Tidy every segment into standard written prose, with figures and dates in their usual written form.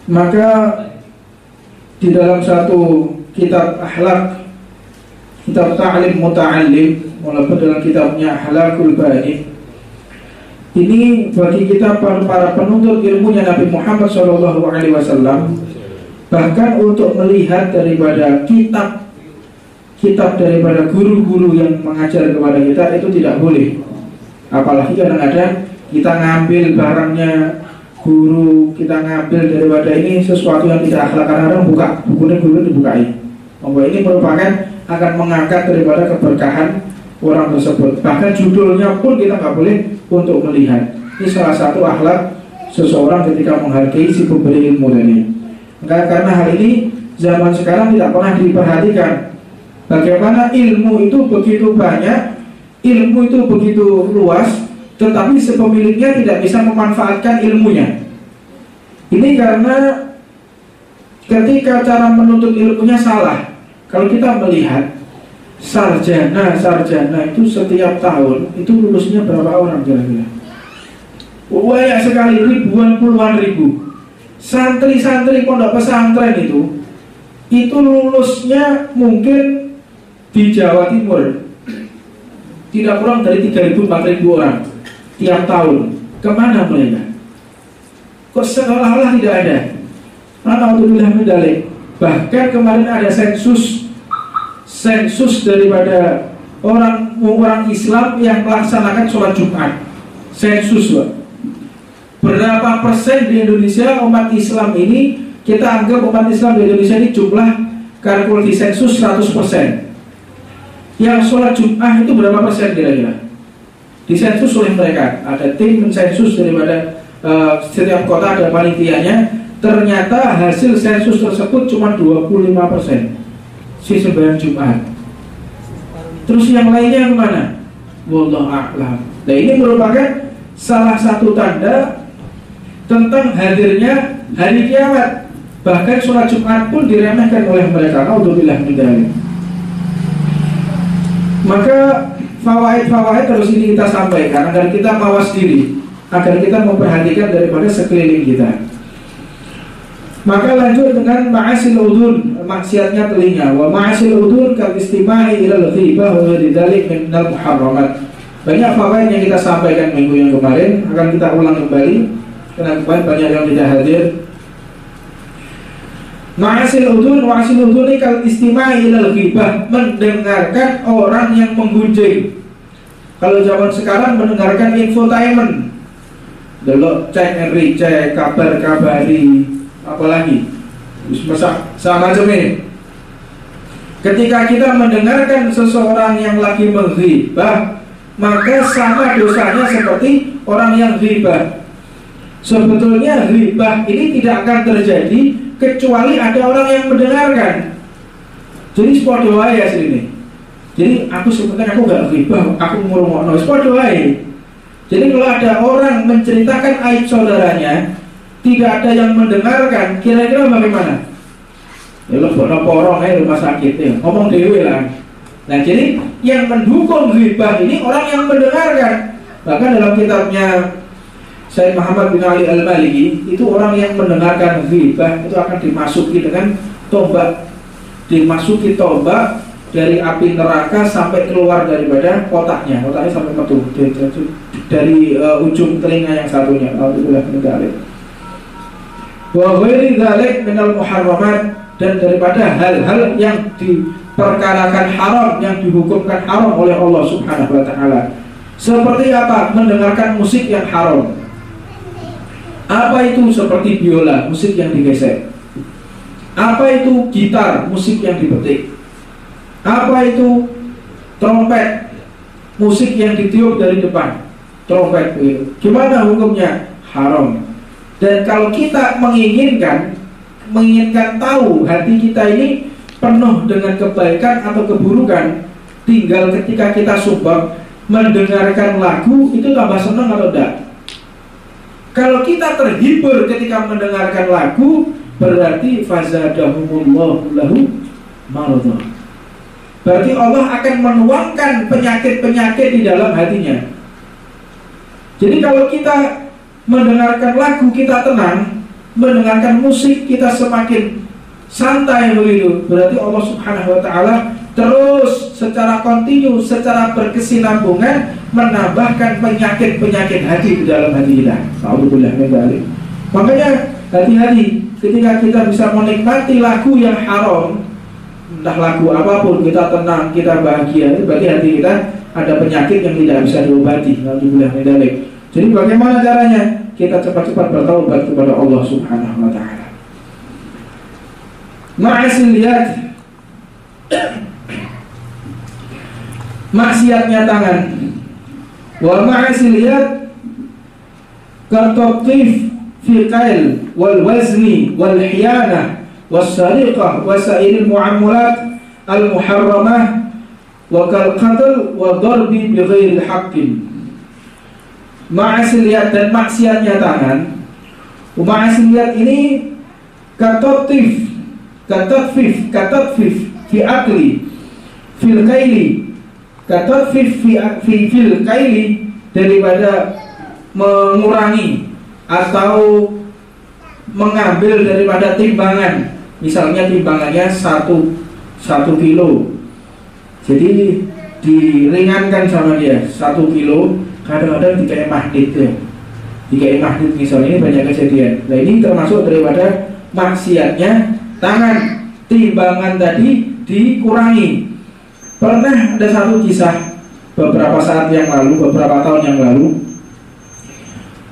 Maka di dalam satu kitab akhlak, kitab ta'lim muta'allim, walaupun dalam kitabnya Akhlakul Bani, ini bagi kita para penuntut ilmunya Nabi Muhammad SAW, bahkan untuk melihat daripada kitab daripada guru-guru yang mengajar kepada kita itu tidak boleh. Apalagi kadang-kadang kita ngambil barangnya guru, kita ngambil daripada ini sesuatu yang tidak akhlak, kadang-kadang buka bukunya guru dibukai. Bahwa ini merupakan akan mengangkat daripada keberkahan orang tersebut. Bahkan judulnya pun kita nggak boleh untuk melihat. Ini salah satu akhlak seseorang ketika menghargai si pemberi ilmu tadi. Karena hal ini zaman sekarang tidak pernah diperhatikan. Bagaimana ilmu itu begitu banyak, ilmu itu begitu luas, tetapi si pemiliknya tidak bisa memanfaatkan ilmunya. Ini karena ketika cara menuntut ilmunya salah. Kalau kita melihat sarjana itu setiap tahun itu lulusnya berapa orang kira-kira? Banyak sekali, ribuan, puluhan ribu. Santri-santri pondok pesantren itu lulusnya mungkin di Jawa Timur tidak kurang dari 3.000-4.000 orang tiap tahun. Kemana mereka? Kok seolah-olah tidak ada? Alhamdulillah medalik. Bahkan kemarin ada sensus daripada orang Islam yang melaksanakan sholat Jumat. Sensus, Pak. Berapa persen di Indonesia umat Islam ini, kita anggap umat Islam di Indonesia ini jumlah kalkul di sensus 100%. Yang sholat Jumat itu berapa persen kira-kira? Disensus oleh mereka. Ada tim mensensus daripada setiap kota ada panitianya. Ternyata hasil sensus tersebut cuma 25% si sembahyang Jumat. Terus yang lainnya kemana? Wallahu a'lam. Nah, ini merupakan salah satu tanda tentang hadirnya hari kiamat. Bahkan sholat Jumat pun diremehkan oleh mereka. Alhamdulillah min dzalik. Maka fawaid terus ini kita sampaikan agar kita mawas diri, agar kita memperhatikan daripada sekeliling kita. Maka lanjut dengan ma'asil udhun, maksiatnya telinga. Wa ma'asil udhun kal istima'i ilal ghibah wa dzalik minal muharramat. Banyak fawaid yang kita sampaikan minggu yang kemarin akan kita ulang kembali karena kemarin banyak yang tidak hadir. Ma'asil udhun kal istima'i ilal ghibah, mendengarkan orang yang menggunjing. Kalau zaman sekarang mendengarkan infotainment, delok cek and recheck, kabar-kabari, apalagi sama macam ini. Ketika kita mendengarkan seseorang yang lagi menghibah, maka sama dosanya seperti orang yang ghibah. Sebetulnya ghibah ini tidak akan terjadi kecuali ada orang yang mendengarkan. Jadi sport doa ya sini. Jadi aku sebenarnya aku gak ghibah, aku ngurungokno sport doa. Jadi kalau ada orang menceritakan aib saudaranya, tidak ada yang mendengarkan, kira-kira bagaimana? Ya lo porong rumah sakit ya, ngomong dewe lah. Nah jadi yang mendukung ghibah ini orang yang mendengarkan. Bahkan dalam kitabnya Syekh Muhammad bin Ali Al-Maliki, itu orang yang mendengarkan ghibah itu akan dimasuki dengan tombak, dimasuki tombak dari api neraka sampai keluar daripada kotaknya sampai metu dari ujung telinga yang satunya. Alhamdulillah meninggal. Wa ghairi dzalik minal muharramat, dan daripada hal-hal yang diperkarakan haram, yang dihukumkan haram oleh Allah Subhanahu wa taala. Seperti apa? Mendengarkan musik yang haram. Apa itu? Seperti biola, musik yang digesek. Apa itu? Gitar, musik yang dipetik. Apa itu? Trompet, musik yang ditiup dari depan. Trompet itu gimana hukumnya? Haram. Dan kalau kita menginginkan tahu hati kita ini penuh dengan kebaikan atau keburukan, tinggal ketika kita sumbang mendengarkan lagu itu tambah senang atau tidak. Kalau kita terhibur ketika mendengarkan lagu, berarti fazadahumullahu lahu maradha. Berarti Allah akan menuangkan penyakit-penyakit di dalam hatinya. Jadi kalau kita mendengarkan lagu kita tenang, mendengarkan musik kita semakin santai begitu, berarti Allah Subhanahu wa taala terus secara kontinu, secara berkesinambungan menambahkan penyakit-penyakit hati di dalam hati kita. Alhamdulillah. Makanya hati-hati ketika kita bisa menikmati lagu yang haram, entah lagu apapun, kita tenang, kita bahagia, berarti hati kita ada penyakit yang tidak bisa diobati. Alhamdulillah. Jadi bagaimana caranya? Kita cepat-cepat bertaubat kepada Allah Subhanahu wa taala. Ma'asiyat, maksiatnya tangan. Wa ma'asiyat kartatif fi qail wal wazni wal hiyanah was sariqah wa sa'iril mu'amalat al muharramah wa kal qatl wa darbi bi ghairi haqqin. Ma'asiyat dan maksiatnya tangan. Ma'asiyat ini katatfif fi akli fil kaili, katatfif fi fil kaili, daripada mengurangi atau mengambil daripada timbangan. Misalnya timbangannya 1 kilo, jadi diringankan sama dia 1 kilo. Kadang-kadang dikai mahdit ya, dikai mahdit misalnya, ini banyak kejadian. Nah ini termasuk daripada maksiatnya tangan, timbangan tadi dikurangi. Pernah ada satu kisah beberapa saat yang lalu, beberapa tahun yang lalu,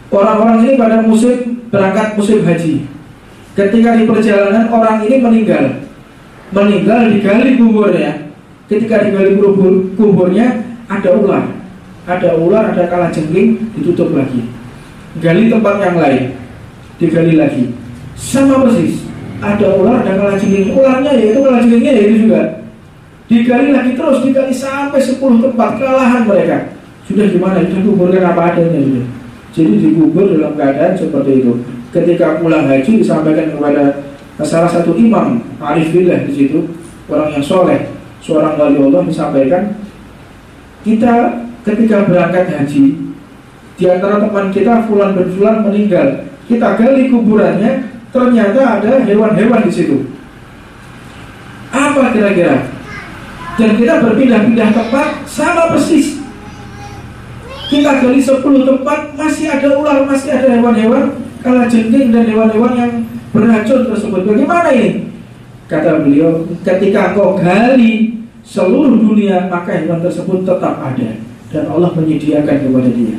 orang-orang ini pada berangkat musim haji. Ketika di perjalanan orang ini meninggal digali kuburnya. Ketika digali kuburnya ada ular, ada kalajengking, ditutup lagi. Gali tempat yang lain, digali lagi, sama persis. Ada ular, ada kalajengking. Ularnya yaitu, kalajengkingnya yaitu juga. Digali lagi terus, digali sampai 10 tempat. Kelelahan mereka. Sudah gimana? Sudah kuburkan apa adanya sudah. Jadi dikubur dalam keadaan seperti itu. Ketika pulang haji disampaikan kepada salah satu imam arif billah di situ, orang yang soleh, seorang wali Allah, disampaikan, kita ketika berangkat haji, di antara teman kita fulan bin fulan meninggal. Kita gali kuburannya, ternyata ada hewan-hewan di situ. Apa kira-kira? Dan kita berpindah-pindah tempat, sama persis. Kita gali 10 tempat, masih ada ular, masih ada hewan-hewan kalajengking dan hewan-hewan yang beracun tersebut. Bagaimana ini? Kata beliau, ketika kau gali seluruh dunia, maka hewan tersebut tetap ada dan Allah menyediakan kepada dia.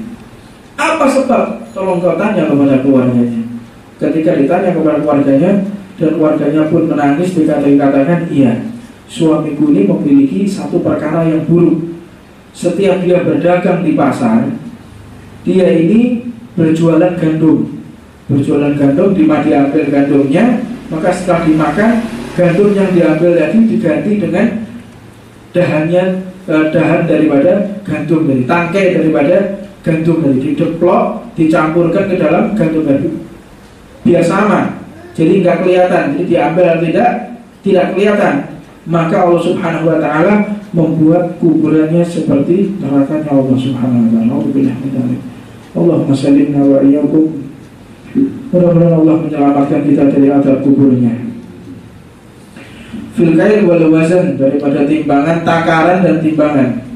Apa sebab? Tolong kau tanya kepada keluarganya. Ketika ditanya kepada keluarganya, dan keluarganya pun menangis, dikatakan, iya, suamiku ini memiliki satu perkara yang buruk. Setiap dia berdagang di pasar, dia ini berjualan gandum. Di mana diambil gandumnya, maka setelah dimakan, gandum yang diambil tadi diganti dengan dahan daripada gandum, dari tangkai daripada gandum, dari dideplok, dicampurkan ke dalam gandum tadi. Biar sama, jadi nggak kelihatan, jadi diambil atau tidak kelihatan. Maka Allah Subhanahu wa taala membuat kuburannya seperti nerakanya Allah Subhanahu wa taala. Allahumma sallimna wa iyyakum. Mudah-mudahan Allah menyelamatkan kita dari azab kuburnya. Fil kail wal wazan, daripada timbangan, takaran dan timbangan.